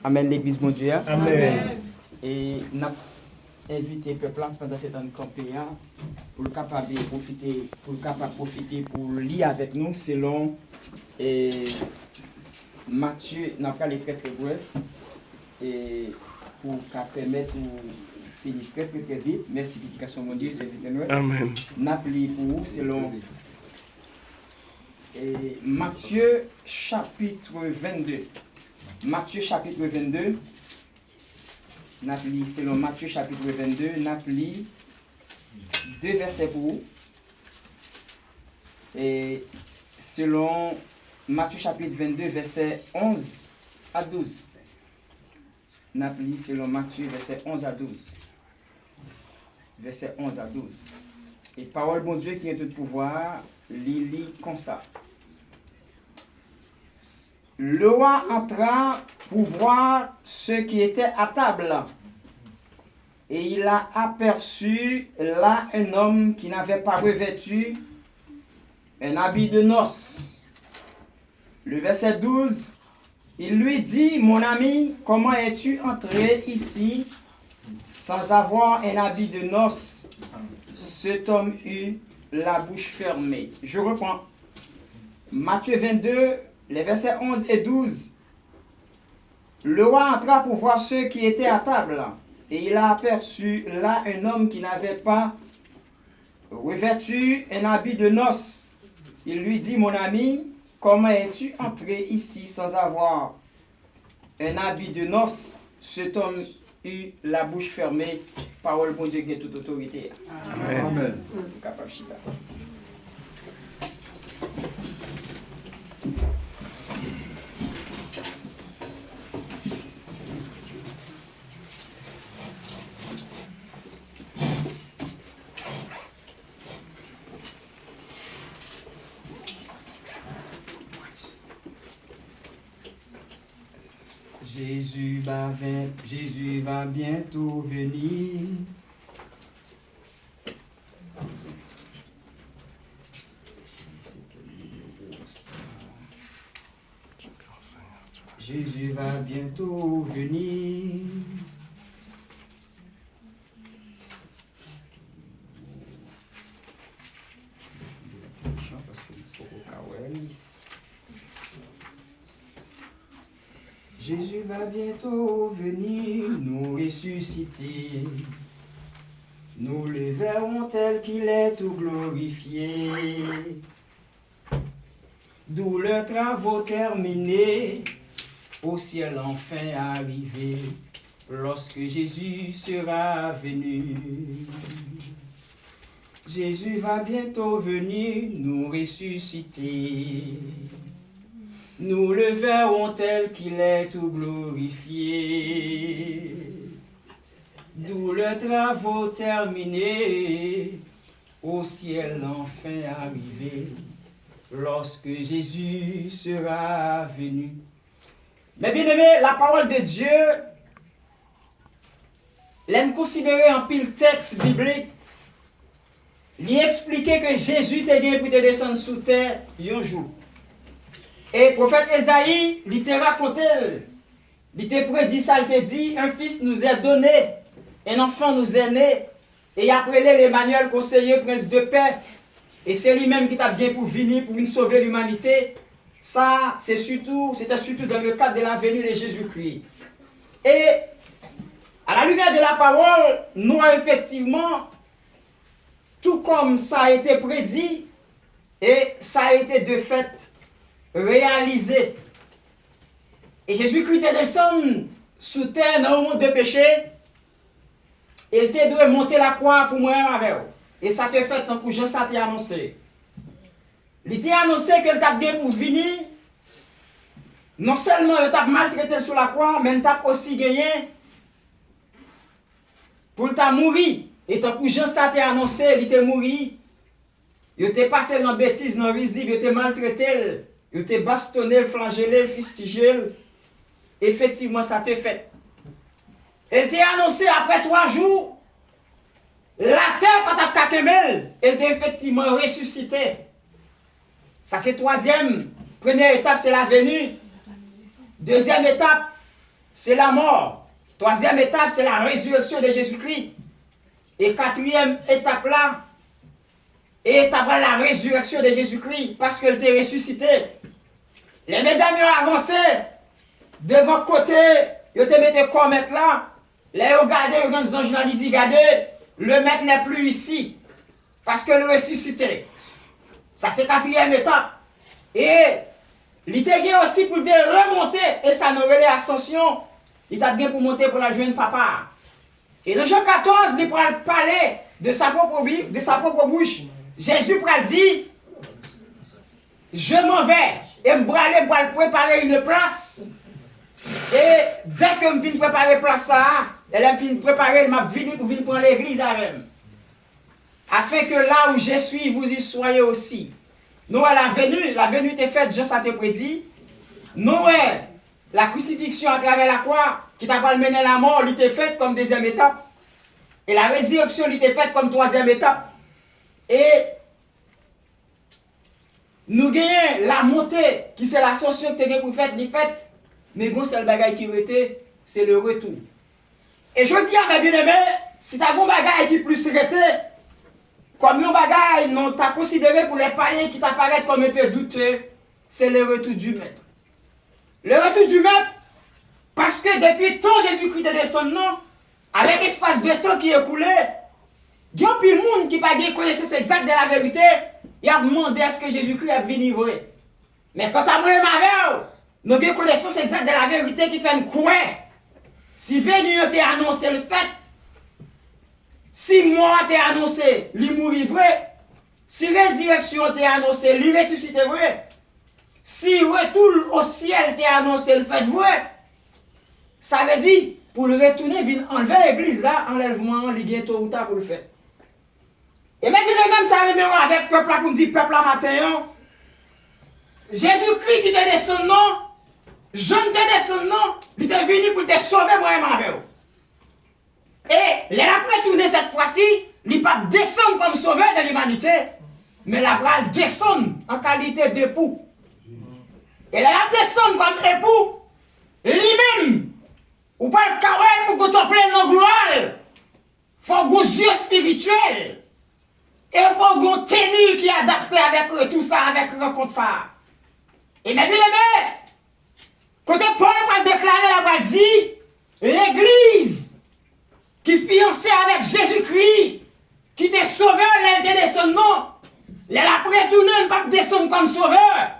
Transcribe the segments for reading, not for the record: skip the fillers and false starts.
Amen, l'église mon Dieu. Amen. Et nous avons invité le peuple pendant cette année campée pour le capable profiter pour lire avec nous selon Matthieu, nous allons aller très très bref et pour permettre de finir très très très vite. Merci l'éducation mon Dieu, c'est vite. Amen. Nous allons pour vous selon Matthieu chapitre 22. Matthieu chapitre 22. Nous selon Matthieu chapitre 22. Nous avons deux versets pour vous. Et selon Matthieu chapitre 22, versets 11 à 12. Nous avons selon Matthieu, versets 11 à 12. Versets 11 à 12. Et parole bon Dieu qui est tout pouvoir, lit comme ça. Le roi entra pour voir ceux qui étaient à table. Et il a aperçu là un homme qui n'avait pas revêtu un habit de noces. Le verset 12, il lui dit, mon ami, comment es-tu entré ici sans avoir un habit de noces? Cet homme eut la bouche fermée. Je reprends. Matthieu 22, les versets 11 et 12. Le roi entra pour voir ceux qui étaient à table, et il a aperçu là un homme qui n'avait pas revêtu un habit de noces. Il lui dit, mon ami, comment es-tu entré ici sans avoir un habit de noces? Cet homme eut la bouche fermée. Parole bon Dieu qui a toute autorité. Amen. Amen. Jésus va bientôt venir. Jésus va bientôt venir. Jésus va bientôt venir nous ressusciter. Nous le verrons tel qu'il est tout glorifié. D'où le travaux terminés, au ciel enfin arrivé, lorsque Jésus sera venu. Jésus va bientôt venir nous ressusciter. Nous le verrons tel qu'il est tout glorifié. D'où le travaux terminés, au ciel enfin arrivé, lorsque Jésus sera venu. Mais bien aimé, la parole de Dieu, l'aime considérer en pile texte biblique, lui expliquer que Jésus t'a gagné pour te descendre sous terre un jour. Et le prophète Esaïe, il t'a raconté, il t'a prédit ça, il t'a dit, un fils nous est donné, un enfant nous est né, et après l'Emmanuel, conseiller, prince de paix, et c'est lui-même qui t'a bien pour venir, pour nous sauver l'humanité. Ça, c'était surtout dans le cadre de la venue de Jésus-Christ. Et à la lumière de la parole, nous avons effectivement, tout comme ça a été prédit, et ça a été de fait réalisé. Et Jésus-Christ est descendu sous terre dans le monde de péché, et il te doit monter la croix pour mourir avec vous. Et ça te fait tant que Jean ça t'a annoncé. Il t'a annoncé qu'il t'a bien pour venir. Non seulement il t'a maltraité sur la croix, mais il t'a aussi gagné pour t'a mourir. Et tant que Jean ça t'a annoncé, il t'a mouru. Il t'a passé dans bêtise, dans risible, il t'a maltraité, il t'a bastonné, flagellé, fustigé. Effectivement, ça te fait. Il t'a annoncé après 3 jours. La terre, pas ta kakemel, elle était effectivement ressuscitée. Ça, c'est troisième. Première étape, c'est la venue. Deuxième étape, c'est la mort. Troisième étape, c'est la résurrection de Jésus-Christ. Et quatrième étape là, étape là, la résurrection de Jésus-Christ, parce qu'il était ressuscité. Les mesdames ont avancé devant côté, ils te mettaient comme maître là. Les regardez, les grands anges ont dit, regardez, le maître n'est plus ici, parce que le ressuscité. Ça c'est quatrième étape. Et il était bien aussi pour te remonter, et ça nous relève l'ascension. Il t'a bien pour monter pour la joindre papa. Et dans Jean 14, il pourra parler de sa propre bouche. Jésus pourra dire, je m'en vais, et me aller pour préparer une place. Et dès que je viens préparer place ça, elle vient préparer, elle m'a venu pour venir prendre l'église avec elle. Afin que là où je suis, vous y soyez aussi. Noël la venue était faite, Jean ça te prédit. Noël, la crucifixion à travers la croix, qui t'a pas mené la mort, elle était faite comme deuxième étape. Et la résurrection, elle était faite comme troisième étape. Et nous gagnons la montée, qui c'est l'ascension que tu as pour faire, ni faite. Mais bon, c'est le bagage qui était, c'est le retour. Et je dis à mes bien-aimés, si tu as un bagage qui plus arrêté, comme un bagage, non, tu as considéré pour les païens qui t'apparaissent comme un peu douteux, c'est le retour du maître. Le retour du maître, parce que depuis tant Jésus-Christ est descendu, avec l'espace de temps qui est écoulé, il y a plus de monde qui n'a pas de connaissance exacte de la vérité, il a demandé à ce que Jésus-Christ a venu vrai. Mais quand tu as moi nous avons connaissance exacte de la vérité qui fait une coin. Si venu t'a annoncé le fait, si moi t'a annoncé, il mourit vrai, si résurrection t'a annoncé, il ressuscité vrai, si retour au ciel t'a annoncé le fait vrai, ça veut dire, pour le retourner, venir enlever l'église là, enlèvement, il y a tôt ou tard pour le faire. Et même tu as numéro avec le peuple là pour me dire, peuple là matin, Jésus-Christ qui te descend, non, je ne te descends, non, il est venu pour te sauver moi-même avec vous. Et après tourner cette fois-ci, il ne pas descendre comme sauveur de l'humanité, mais la bras descendre en qualité d'époux. Et la descendre comme époux, lui-même, ou pas le carré pour que tu prennes nos gloire. Il faut que yeux spirituels. Et il faut que tenue qui est adaptée avec tout ça, avec rencontre ça. Et même les quand Paul va déclarer la voix dit, l'église qui fiancée avec Jésus-Christ, qui t'est sauveur, elle était descendant. Elle a retourné, pas descendre comme sauveur,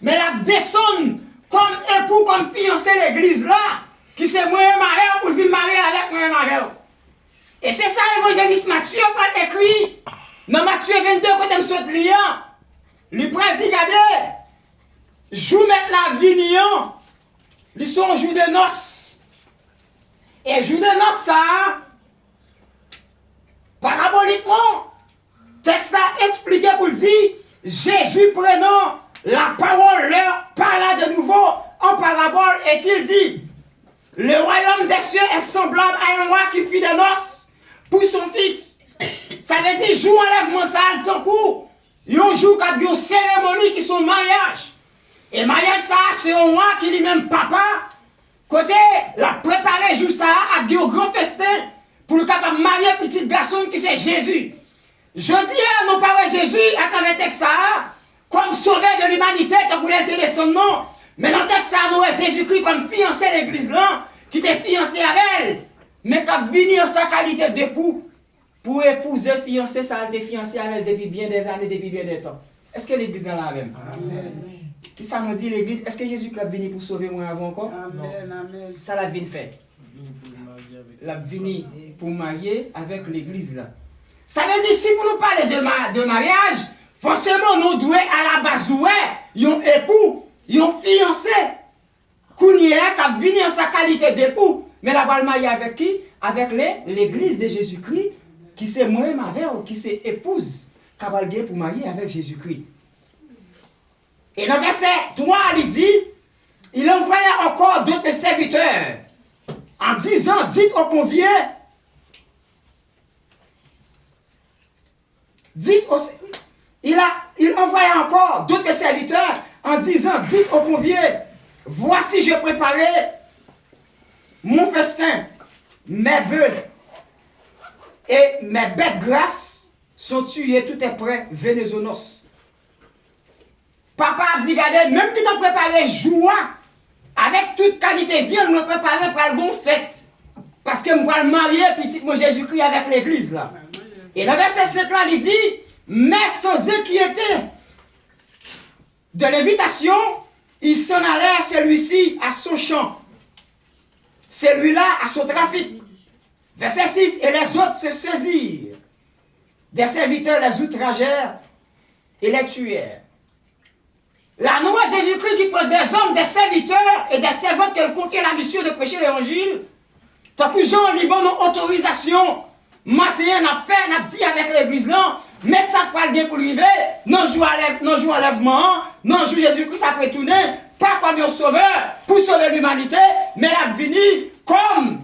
mais elle descend comme époux, comme fiancé l'église là, qui s'est moi marié pour venir marier avec moi marié. Et c'est ça l'évangéliste Matthieu pas écrit. Dans Matthieu 22, quand il me saute liant, il prend dit, regardez, joue mettre la vignon. Ils sont au jour de noces. Et jour de noces, ça, paraboliquement, texte a expliqué pour le dire, Jésus prenant la parole, leur parla de nouveau en parabole, et il dit, le royaume des cieux est semblable à un roi qui fit des noces pour son fils. Ça veut dire, jour enlèvement, ça a le temps court. Il y a un jour qu'il y a une cérémonie qui sont mariage. Et le mariage, ça, c'est un roi qui lui-même papa, côté, la préparé jour ça, a un grand festin pour le capable marier un petit garçon qui c'est Jésus. Je dis à nos parents Jésus, à travers le texte ça, comme sauveur de l'humanité, tu voulais intérêt son nom. Mais dans le texte ça, nous avons Jésus-Christ comme fiancé de l'église là, qui était fiancé avec elle, mais qui a venu en sa qualité d'époux pour épouser fiancé, ça a été fiancé avec elle depuis bien des années, depuis bien des temps. Est-ce que l'église est là même? Amen. Qui ça nous dit l'église? Est-ce que Jésus est venu pour sauver moi avant encore? Amen, amen. Ça l'a venu faire. L'a venu pour marier avec l'église là. Ça veut dire si vous nous parlez de mariage, forcément nous devons à la base un époux, un fiancé, qui a venu en sa qualité d'époux. Mais la balle mariée avec qui? Avec l'église de Jésus-Christ, qui c'est moi-même avec, qui c'est épouse, qui a pour marier avec Jésus-Christ. Et dans le verset 3, il dit, il envoya encore d'autres serviteurs, en disant, dites aux conviés, il envoya encore d'autres serviteurs, en disant, dites aux conviés, voici je préparais mon festin, mes bœufs et mes bêtes grasses sont tuées, tout est prêt, venez aux noces. Papa a dit, regardez, même qui t'a préparé joie, avec toute qualité, viens me préparer pour le bon fête. Parce que je vais me marier, petit moi Jésus-Christ avec l'église là. Et le verset 5 là, il dit, mais sans inquiéter de l'invitation, il s'en allait celui-ci à son champ, celui-là à son trafic. Verset 6, et les autres se saisirent. Des serviteurs les outragèrent et les tuèrent. La noix Jésus-Christ qui prend des hommes, des serviteurs et des servantes qui confient la mission de prêcher l'évangile. Tant que Jean Liban ont autorisation, matin, n'a fait, n'a dit avec l'église là, mais ça pas bien pour arriver, non joue enlèvement, non joue Jésus-Christ après tourner, pas comme un sauveur pour sauver l'humanité, mais la venue comme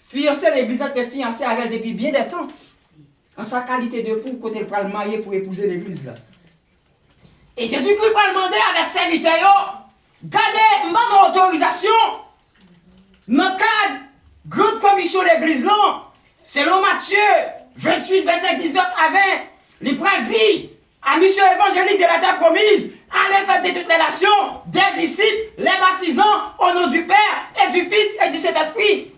fiancé l'église qui est fiancé avec depuis bien des temps. En sa qualité de pour côté le marié pour épouser l'église là. Et Jésus-Christ va demander avec ses serviteurs, gardez ma autorisation, dans le cadre de la grande commission de l'église là, selon Matthieu 28, verset 19 à 20, il dit à mission évangélique de la terre promise, allez faire de toutes les nations, des disciples, les baptisants au nom du Père et du Fils et du Saint-Esprit.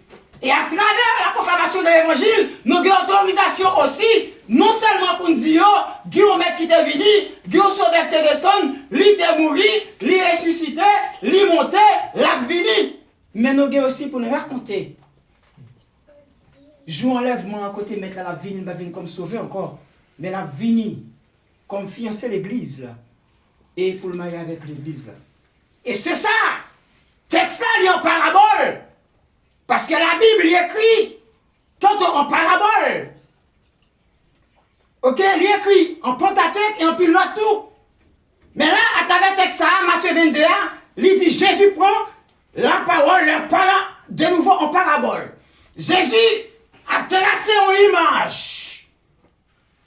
Et à travers la proclamation de l'évangile, nous avons autorisation aussi, non seulement pour nous dire, Guillaume qui est venu, Guillaume sauveur qui est descendu, lui est mort, lui est ressuscité, lui est monté, l'a venu. Mais nous avons aussi pour nous raconter. Joue enlèvement à côté, mettre la vie, comme sauveur encore, mais la vie comme fiancé l'église, et pour le marier avec l'église. Et c'est ça, texte il est en parabole. Parce que la Bible y écrit tantôt en parabole. Ok, il écrit en Pentateuque et en pilote tout. Mais là, à travers le texte, Matthieu 22, il dit Jésus prend la parole, le parle de nouveau en parabole. Jésus a tracé une image.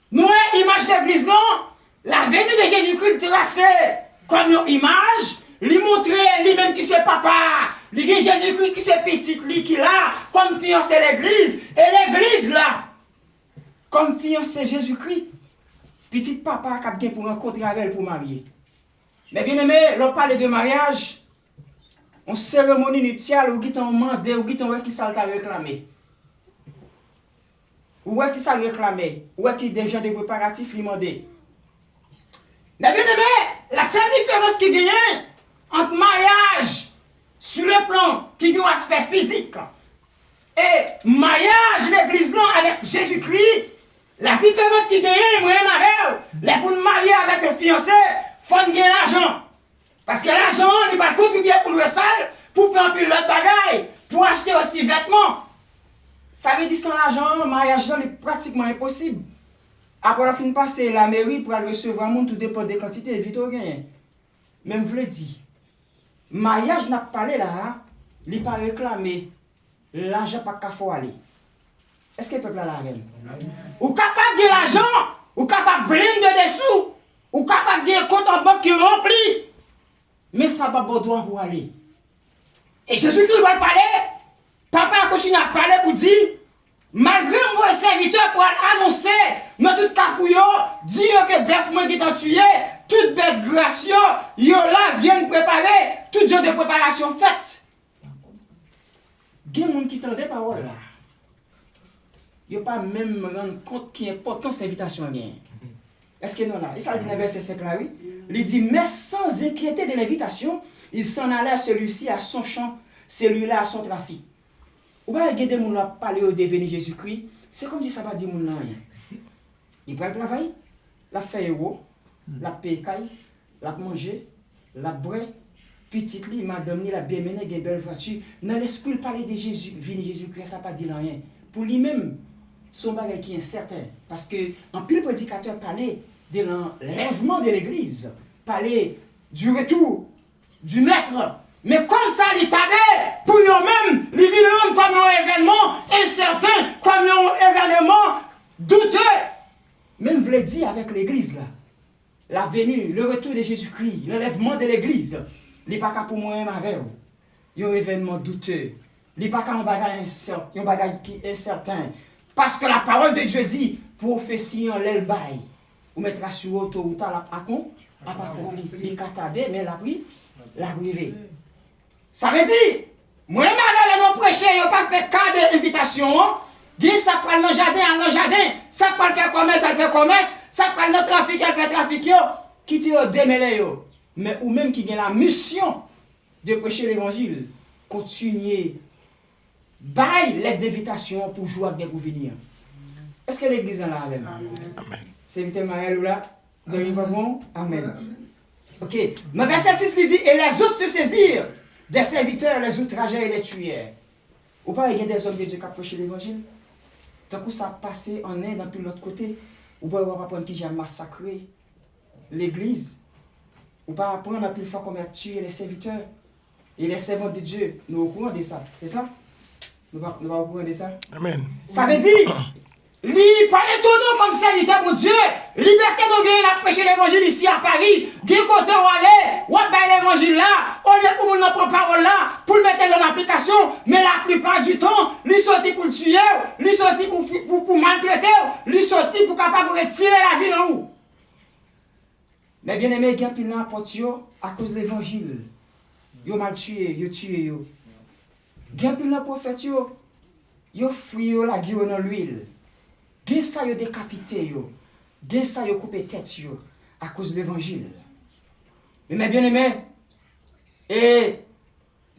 Nous, l'image de l'église, non? La venue de Jésus-Christ tracée comme une image, lui montrer lui-même qui c'est papa. Il dit Jésus-Christ qui c'est petit, lui qui là, comme fiancé l'église, et l'église là, comme fiancé Jésus-Christ, petit papa qui a bien pour rencontrer avec elle pour marier. Mais bien aimé, l'on parle de mariage, en cérémonie nuptiale, ou qui t'ont demandé, ou qui t'ont qui ça t'a réclamé. Ou qui ça réclamé, ou qui déjà des préparatifs lui demandé. Mais bien aimé, la seule différence qui gagne entre mariage, sur le plan qui a un aspect physique, et mariage l'église là avec Jésus-Christ, la différence qui gagne, moi et ma pour nous marier avec un fiancé, il faut gagner l'argent. Parce que l'argent, il va contribuer pour le sale, pour faire un peu l'autre bagaille, pour acheter aussi vêtements. Ça veut dire sans l'argent, le mariage là est pratiquement impossible. Après la fin de passer la mairie pour aller recevoir un monde, tout dépend des quantités, vite au gain. Même je le dis. Mariage n'a pas parlé là, il n'a pas réclamé l'argent pas qu'à faut aller. Est-ce que le peuple a la reine? Ou capable de l'argent, ou capable de blinder des sous, ou capable de compte en banque qui rempli, mais ça va pas droit pour aller. Et Jésus-Christ va parler, papa continue à parler pour dire, malgré moi serviteur pour annoncer dans tout cafouillon, dire que bête moi qui t'a tué, toute bête gracieux, yo là viennent préparer tout genre de préparation faite. Il y a des gens qui tendent des paroles là. Ils ne pas même rendre compte qui est important cette invitation. Est-ce que non là? Et ça dit dans le verset 5 là, oui. Il dit, mais sans inquiéter de l'invitation, il s'en allait celui-ci à son champ, celui-là à son trafic. Ou bien il y a des gens qui parlent au devenir Jésus-Christ, c'est comme si ça ne va dire rien. Il va travailler, la fait héros, la paye, la manger, la boire, petite lit, madame, la bien menée, une belle voiture. Dans l'esprit, il parle de Jésus, venir Jésus-Christ, ça ne va pas dire rien. Pour lui-même, son bagage qui est incertain. Parce que en pile prédicateur parlait de l'enlèvement de l'église, parlait du retour du maître. Mais comme ça, il tardait pour eux-mêmes, ils vivent comme un événement incertain, comme un événement douteux. Même vous le dire avec l'église là, la venue, le retour de Jésus-Christ, l'enlèvement de l'église, il n'est pas qu'à pour moi-même avec vous. Il y a un événement douteux. Il n'est pas qu'un bagage qui est incertain. Parce que la parole de Dieu dit, prophétie en l'aile bail. Vous mettra sur l'autoroute à pas accompli. Il a tardé, mais la arrivé. Ça veut dire, moi, je non prêcher, je n'ai pas fait cas d'invitation. Ça prend le jardin, ça prend faire commerce, ça fait commerce, ça prend le trafic, elle fait trafic. Qui te démêlé, mais ou même qui a la mission de prêcher l'évangile, continuer, bail l'aide d'invitation pour jouer avec des venir. Est-ce que l'église est là avec moi? Amen. C'est Victor Mariel ou là? Vous avez bon? Amen. Ok. Mais verset 6 il dit, et les autres se saisirent des serviteurs, les outragèrent et les tuèrent. Ou pas, il y a des hommes de Dieu qui prêchent l'évangile. Tant que ça passé en Inde, dans l'autre côté, ou pas, on va apprendre qui a massacré l'église. Ou pas apprendre à plus fort comment tuer les serviteurs et les servants de Dieu. Nous au courant de ça. C'est ça? Nous va au courant de ça? Amen. Ça veut dire, lui, pas étonnant comme serviteur pour Dieu. Liberté de gagner à prêcher l'évangile ici à Paris. Gagner côté où aller, ou à bailler l'évangile là. On est pour nous prendre parole là, pour le mettre dans l'application. Mais la plupart du temps, lui sorti pour le tuer, lui sorti pour maltraiter, lui sorti pour capable de retirer la vie en haut. Mais bien aimé, il y a plus n'importe à cause de l'évangile. Yo mal tué, yo tué yo. Il y a plus prophète yo fouillé la gueule dans l'huile. Gen ça yo décapité yo. Gen ça yo coupé tête yo à cause de l'évangile. Mais bien aimé, et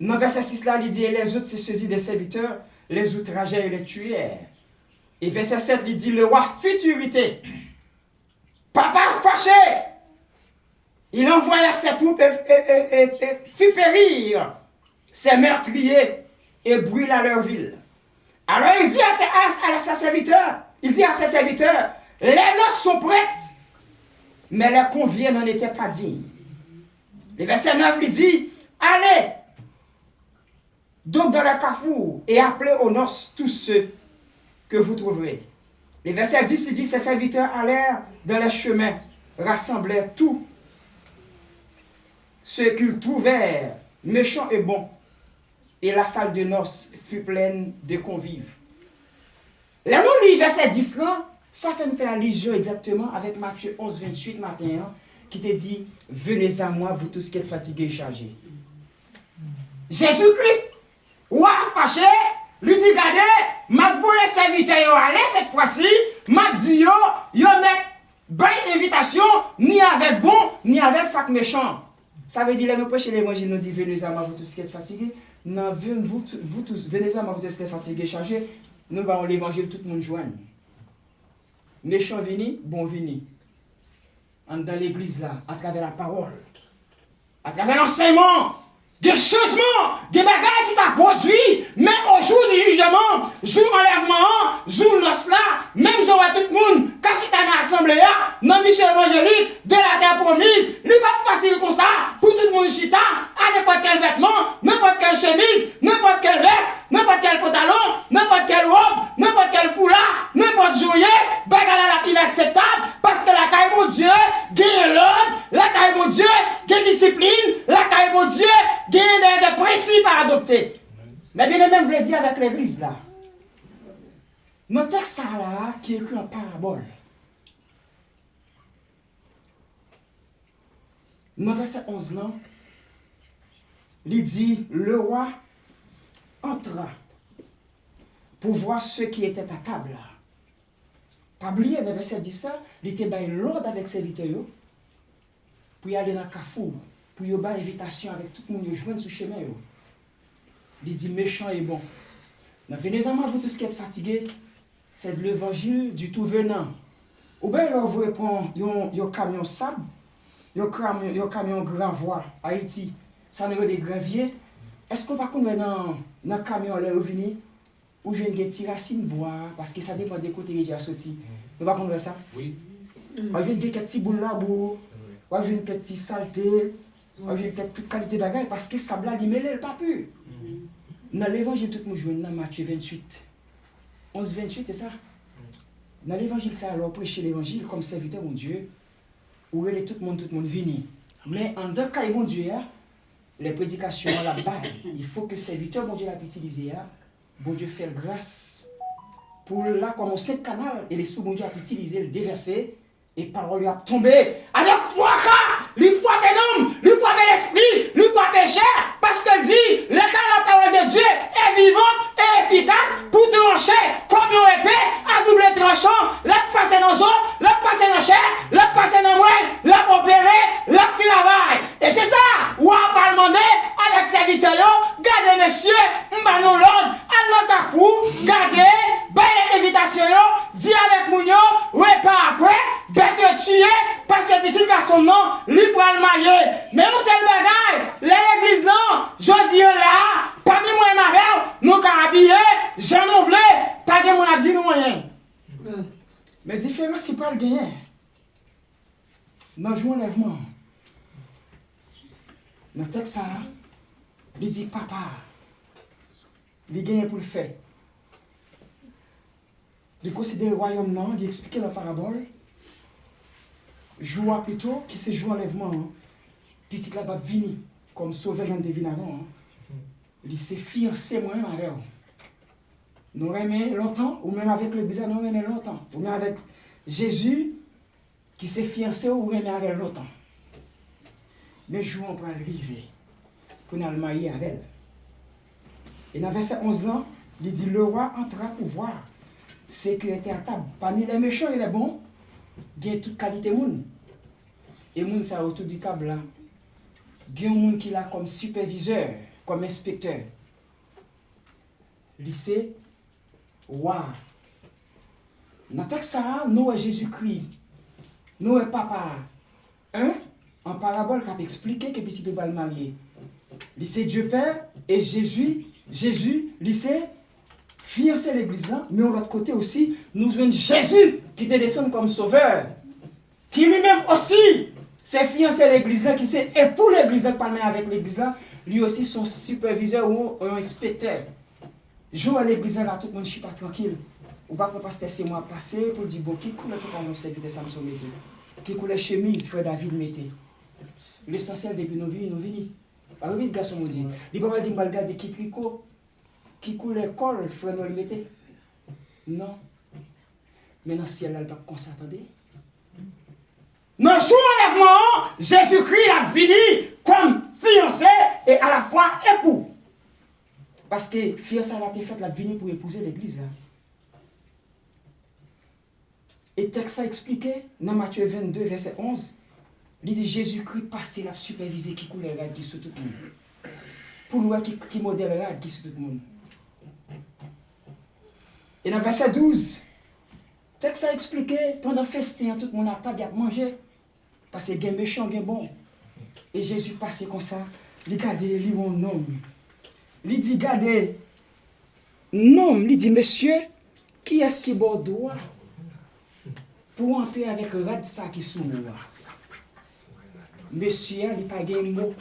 dans verset 6 là, il dit, et les autres se saisirent des serviteurs, les outragèrent et les tuèrent. Et verset 7, il dit, le roi fut irrité. Papa fâché. Il envoya ses troupes et fit périr ses meurtriers et brûla leur ville. Alors il dit à ses serviteurs, les noces sont prêtes, mais les conviés n'en étaient pas dignes. Le verset 9 lui dit, allez donc dans le carrefour et appelez aux noces tous ceux que vous trouverez. Le verset 10 il dit, ses serviteurs allèrent dans les chemins, rassemblèrent tout ce qu'ils trouvèrent méchants et bons, et la salle de noces fut pleine de convives. Là, nous lisons verset 10 là, ça fait une allusion exactement avec Matthieu 11, 28 matin, qui te dit, venez à moi, vous tous qui êtes fatigués et chargés. Jésus-Christ, roi fâché, lui dit, regardez, m'a voulu serviteur aller cette fois-ci, m'a dit, yo met belle invitation, ni avec bon, ni avec sac méchant. Ça veut dire, nous prêchons l'évangile, nous dit, venez à moi, vous tous qui êtes fatigués. Non, vous tous, venez à moi, vous tous qui êtes fatigués, chargés. Nous allons l'évangile, tout le monde joigne. Méchant vini, bon vini. Dans l'église là, à travers la parole, à travers l'enseignement, des changements, des bagages qui t'a produit, même au jour du jugement, jour enlèvement, jour noce là, même jour à tout le monde, quand tu t'en as assemblé là, dans mission évangélique, de la terre promise, il n'est pas facile comme ça, pour tout le monde chita, à n'importe quel vêtement, n'importe quelle chemise, n'importe quelle veste, n'importe quel pantalon, n'importe quelle robe, n'importe quel foulard, n'importe joyer, bagarre la inacceptable, parce que la caille mon Dieu, gagne l'ordre, la caille mon Dieu, gagne discipline, la caille mon Dieu, gagne des principes à adopter. Mais bien même, je le dis avec l'église là. Notre texte là, qui est écrit en parabole. Dans verset 11 là, il dit, le roi entra pour voir ceux qui étaient à table là. Pas oublier, dans verset 10 ça, il était bien l'ordre avec ses serviteurs pour y aller dans le carrefour, pour y avoir l'invitation avec tout le monde, y joindre sur le chemin. Il dit méchant et bon. Venez à moi, vous tous qui êtes fatigués, c'est de l'évangile du tout venant. Ou bien là, vous prenez un camion sable, un camion gravois, Haïti, ça n'est pas des graviers. Est-ce qu'on va connaître dans le camion là, ou je viens de racines bois, parce que ça dépend des côtés qui sont sortis. Vous ne connaissez ça? Oui. On vient de quelques petits boules là, on vient de quelques petits saletés, on vient de quelques qualités de bagaille, parce que ça blanc, il mêle le pas pu. Dans l'évangile, tout le monde joue dans Matthieu 28. 11, 28, c'est ça? Dans l'évangile, ça alors prêcher l'évangile comme serviteur mon Dieu, où tout le monde vient. Mais en deux cas, mon Dieu, les prédications à la base, il faut que le serviteur, bon Dieu, l'a utilisé, bon Dieu fait grâce pour là, comme on sait canal, et l'esprit, bon Dieu, a utilisé, le déverser, et parole lui a tombé avec foi, lui frappe l'homme, lui frappe l'esprit, lui frappe chair, parce que dit, la parole de Dieu est vivante et efficace pour trancher comme une épée à double tranchant, la passer dans l'eau, la passer dans la chair, la passer dans le moelle, la opérer, la travail. Et c'est ça, ou on va demander avec serviteurs, gardez messieurs, m'banon l'ordre, allons cafou, gardez, baillez l'invitation, dis avec Mounio, repas après, bête tuer, parce que petit garçon non, lui pour le marier. Mais on sait le bagaille, l'église non, je dis là, parmi moi et ma mère, nous carabillés, je m'en voulais, pas de mon a dit nous rien. Mais différence qui pas le gagner. Dans le jour enlèvement, dans le texte, il dit papa, il gagne pour le faire. Il considère le royaume non, il explique la parabole. Joua plutôt, qui se joue enlèvement. Petit là va venir comme sauveur j'en devine avant. Il s'est fiancé moi-même avec eux. Nous aimons longtemps, ou même avec l'église, nous aimons longtemps. Ou même avec Jésus qui s'est fiancé, ou aimons avec longtemps. Mais jour on peut arriver pour nous marier avec elle. Et dans verset 11 là, il dit le roi entra pour voir sécurité à table. Parmi les méchants et les bons, il y a toute qualité monde. Et monde ça autour du table là. Il y a un monde qui là comme superviseur, comme inspecteur. Lycée, waouh. Dans le texte ça, nous est Jésus-Christ. Nous est papa. En parabole qui a expliqué que petit va le marier. Lycée Dieu Père et Jésus, lycée fiancé l'église là, mais de l'autre côté aussi, nous avons Jésus qui te descend comme sauveur, qui lui-même aussi s'est fiancé l'église là, qui s'est époux l'église là, parmi avec l'église là, lui aussi son superviseur ou un inspecteur. Joue à l'église là, tout le monde chita tranquille. Ou pas pour passer 6 mois passés pour dire bon, qui coule pour qu'on serviteur Samson mette, qui coule chemise, frère David mette. L'essentiel depuis nos vies, nous venons. Par exemple, garçon me dit, il ne peut pas dire regarder qui tricot, qui coule l'école, frère nous le mettez. Non. Mais dans le ciel, là, il ne peut pas qu'on s'attendait. Dans le jour enlèvement, Jésus-Christ a fini comme fiancé et à la fois époux. Parce que fiancé a été fait, la vini pour épouser l'église. Et texte a expliqué, dans Matthieu 22, verset 11, il dit Jésus-Christ passé la superviser qui coule les rades qui sur tout le monde. Pour nous qui modèle les rades qui sur tout le monde. Et dans verset 12, le texte a expliqué, pendant le festin, tout le monde a table à manger. Parce que il y a méchant, il y a bon. Et Jésus passé comme ça, il regarde, il mon nom. Il dit, regardez, non, il dit, monsieur, qui est-ce qui boit droit pour entrer avec le rad ça qui sous moi? Monsieur, il n'a pas de mot.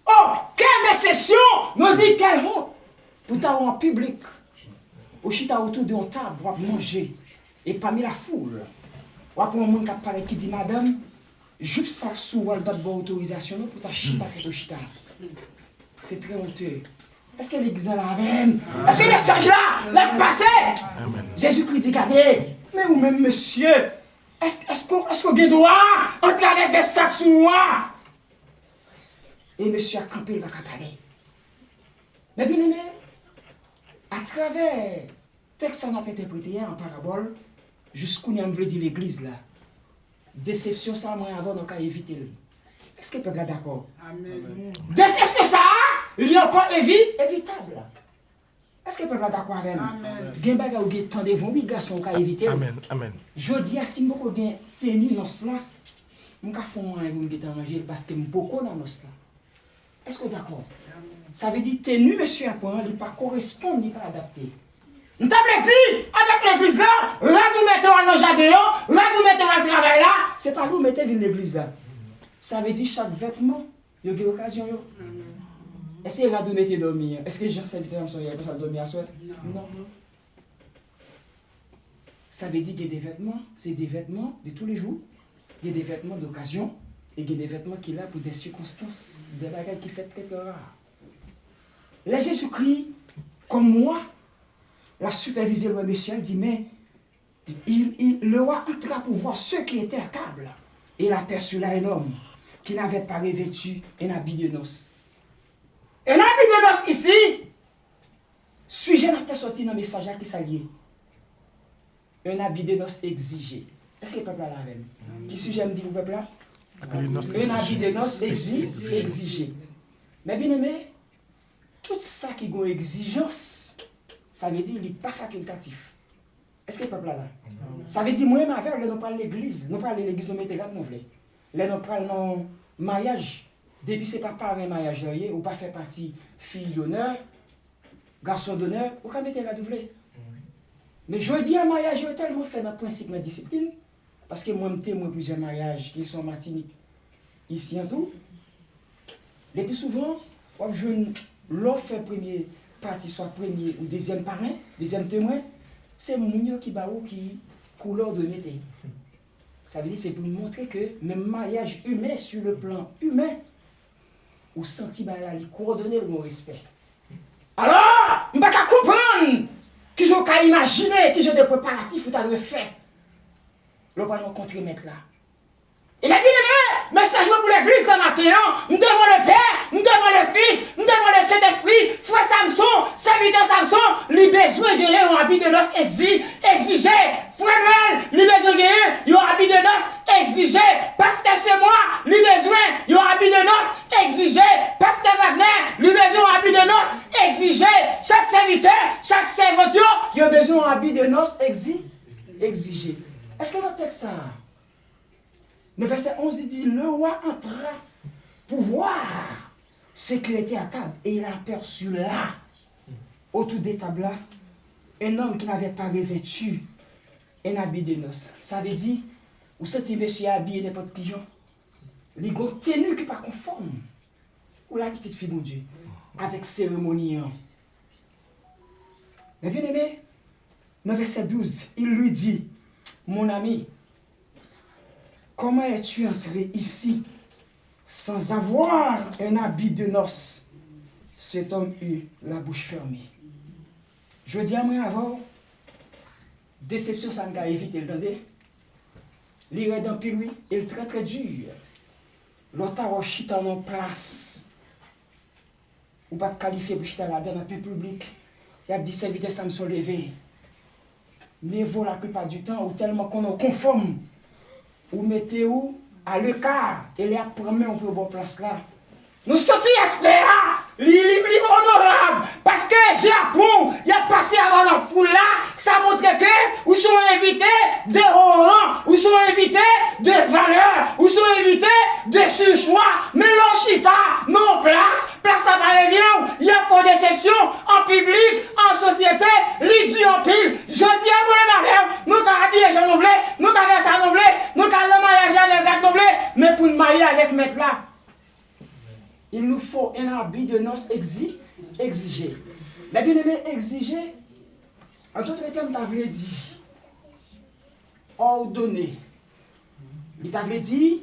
Oh, quelle déception! Nous dit quelle honte! Pour t'avoir en public, au chita autour de table, pour manger, et parmi la foule, ou pour un monde qui parle qui dit madame, juste ça sous le bas de bonne autorisation pour ta chita pour ta chita. C'est très honteux. Est-ce que l'église là même? Est-ce que le message là l'a passé? Jésus-Christ dit, regardez, mais ou même monsieur, est-ce qu'on a droit entrer avec un sac sous moi? Et monsieur a campé, il va parler. Mais bien aimé, à travers le texte qu'on a interprété en parabole, jusqu'où nous voulons dire l'église là, déception ça, moi avant, on a éviter. Est-ce que le peuple est d'accord? Amen. Déception ça, il y a encore évitable. Est-ce que le peuple est d'accord avec nous? Amen. Il y a des gens qui ont des bons garçons qui ont évité. Amen. Amen. Je dis à si beaucoup de tenue dans cela, je vais faire un manger parce que je suis beaucoup dans cela. Est-ce que d'accord? Ça veut dire tenue, monsieur, il ne pas correspond, il ne pas adapté. Nous t'avons dit, avec l'église là, là nous mettons dans le jardin, là nous mettons dans le travail là, c'est pas nous mettons dans l'église là. Ça veut dire chaque vêtement, il y a une occasion. Est-ce que là nous mettons dormir? Est-ce que les gens s'invitent dans le pour ça dormir à soi? Non. Ça veut dire qu'il y a des vêtements, c'est des vêtements de tous les jours, il y a des vêtements d'occasion, Et il y a des vêtements qu'il a pour des circonstances, des bagages qui fait très rare. Là, Jésus-Christ, comme moi, l'a supervisé le roi Michel, dit, mais le roi entra pour voir ceux qui étaient à table. Et il aperçut là un homme qui n'avait pas revêtu un habit de noces. Un habit de noces ici, suis-je n'a fait sortir dans le message qui s'allie. Un habit de noces exigé. Est-ce que le peuple a la même? Qui suis-je me dit, vous peuple là? Un habit de noces exigé. Mais bien aimé, tout ça qui a une exigence, ça veut dire qu'il n'est pas facultatif. Est-ce que le peuple là? Ça veut dire, moi, ma frère, nous parlons de l'église. Nous parlons de l'église, nous mettons nous voulons. Là, nous parlons de mariage. Depuis ce n'est pas un mariage, ou pas faire partie fille d'honneur, garçon d'honneur, ou quand mettez là, nous voulons. Mais je dis un mariage, je tellement fait dans le principe de la discipline, parce que moi, je témoigne plusieurs mariages qui sont en Martinique, ici en tout. Et puis souvent, l'offre fait premier partie, soit premier ou deuxième parrain, deuxième témoin, c'est mon qui baou qui couleur de mété. Ça veut dire c'est pour montrer que même mariage humain sur le plan humain, ou senti la coordonner le respect. Alors, je ne peux pas comprendre que je peux imaginer que j'ai des préparatifs ou le fait. Le pas rencontrer mettre là. Et bien aimé, message pour l'église ce matin, nous devons le Père, nous devons le Fils, nous devons le Saint-Esprit, frère Samson, serviteur Samson, les besoins de un habit de noces exigé. Frère Noël, les besoins de un habit de noces exigé. Pasteur c'est moi, les besoins, un habit de noces exigé. Pasteur Wagner, les besoins, un habit de noces exigé. Chaque serviteur, chaque servanteur, il a besoin d'un habit de noces exigé. Est-ce que notre texte ça? Le verset 11 dit, le roi entra pour voir ce qui était à table. Et il aperçut là, autour des tables là, un homme qui n'avait pas revêtu un habit de noces. Ça veut dire, ou cet monsieur habillé n'importe pigeon, les gros tenus qui ne sont pas conformes, ou la petite fille, mon Dieu, avec cérémonie. Mais bien aimé, dans verset 12, il lui dit, mon ami, comment es-tu entré ici sans avoir un habit de noces? Cet homme eut la bouche fermée. Je dis à moi avant, déception, ça me a évité, entendez? L'iré d'un pile, oui, est très très dur. L'autre a chita en place. Ou pas de qualifier pour chita là-dedans dans le public. Il y a 10 serviteurs, ça me sont levés. Mais vous, la plupart du temps, ou tellement qu'on est conforme, ou mettez-vous à l'écart, et les après on peut bon place là. Nous sortis espéra, honorable, parce que Japon, il a passé avant la foule là, ça montre que vous sont invités de haut rang, vous sont invités de valeur, vous sont invités de surchoix, mais l'enchita, non place n'a pas rien, il y a pas déception en public, en société, l'idée en pile. Je dis à moi ma mère, nous avons habillé jean nouvelé, nous avons ça nouvelé, nous avons le mariage avec nouvelé, mais pour le marier avec maître là, il nous faut un habit de noces exigé. Mais bien aimé, exigé, en d'autres termes, t'avais dit, ordonné. Il t'avait dit,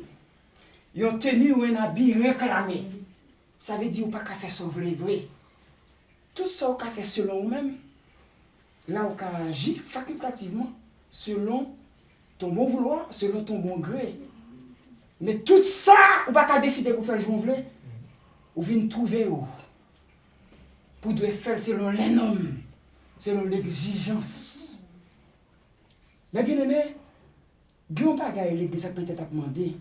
ils ont tenu un habit réclamé. Ça veut dire pas qu'à faire son vrai. Tout ça qu'a fait selon vous-même, là où qu'a agi facultativement, selon ton bon vouloir, selon ton bon gré. Mais tout ça, ou pas qu'à décider pour faire le bon voulez, ou venez trouver où pour devoir faire selon les normes, selon l'exigence. Mais bien aimé, Dieu n'a pas l'église peut-être à demander.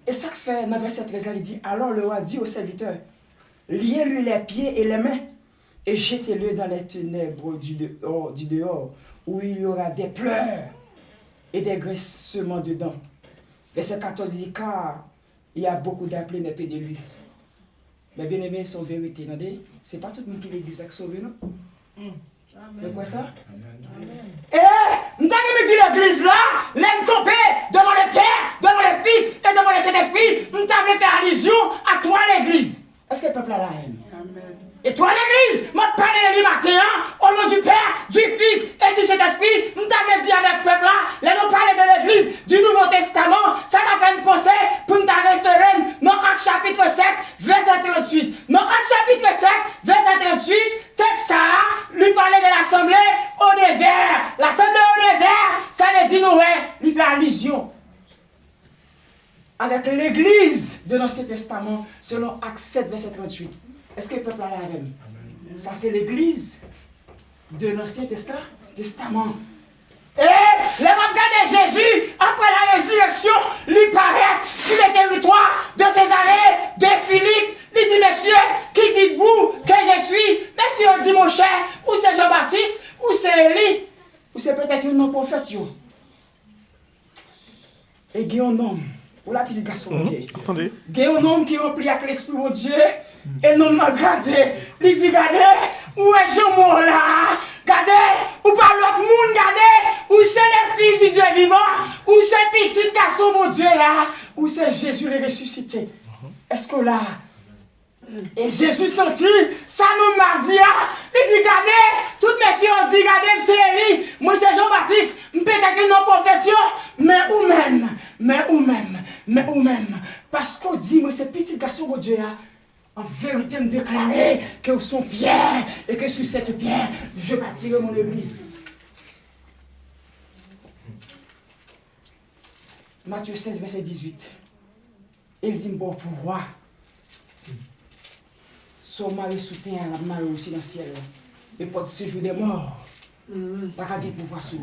Et ça fait, dans verset 13, il dit, alors le roi dit au serviteur, liez-lui les pieds et les mains, et jetez-le dans les ténèbres du dehors, où il y aura des pleurs et des graissements dedans. Verset 14 dit, car il y a beaucoup d'appelés, mais peu de lui. Mais bien aimé, son vérité, c'est pas tout le monde qui l'église a sauvé, non? C'est quoi ça? Eh, nous avons dit l'église là, l'aime tomber devant le Père, devant le Fils et devant le Saint-Esprit. Nous avons fait allusion à toi l'église. Est-ce que le peuple a la haine? Et toi l'église, moi parle du matin, au nom du Père, du Fils et du Saint-Esprit. Nous avons dit avec le peuple là, là nous parlons de l'église du Nouveau Testament. Ça t'a fait texte, ça, lui parlait de l'assemblée au désert. L'assemblée au désert, ça veut dire, nous, ouais, il fait allusion avec l'église de l'Ancien Testament, selon Actes 7, verset 38. Est-ce que le peuple a la même? Ça, c'est l'église de l'Ancien Testament. Et les regards de Jésus, après la résurrection, lui paraît sur les territoires de Césarée, de Philippe. Il dit, messieurs, qui dites-vous que je suis? Messieurs, on dit, mon cher, ou c'est Jean-Baptiste, ou c'est Élie, ou c'est peut-être un non-prophète. Et il y a un homme, ou la petite garçon, Dieu. Attendez. Il y a un homme qui est rempli avec l'esprit de Dieu, et l'homme m'a regardé. Il dit, regardez, où est Jean là? Regardez, ou par l'autre monde, regardez, où c'est le fils du Dieu vivant, où c'est petit garçon, mon Dieu là, où c'est Jésus le ressuscité. Est-ce que là, et Jésus sorti, ça nous m'a dit, il dit, regardez, toutes messieurs ont dit, regardez, c'est Élie, moi c'est Jean-Baptiste, peut-être que non prophète, mais ou même, parce qu'on dit, moi c'est petit garçon, mon Dieu là, en vérité me déclarer que sont pierre et que sur cette pierre, je bâtirai mon église. Matthieu 16, verset 18. Il dit, bon pouvoir. Son mari soutient la mari aussi dans le ciel. Et pour ce jour des morts, pas qu'à pouvoir sur.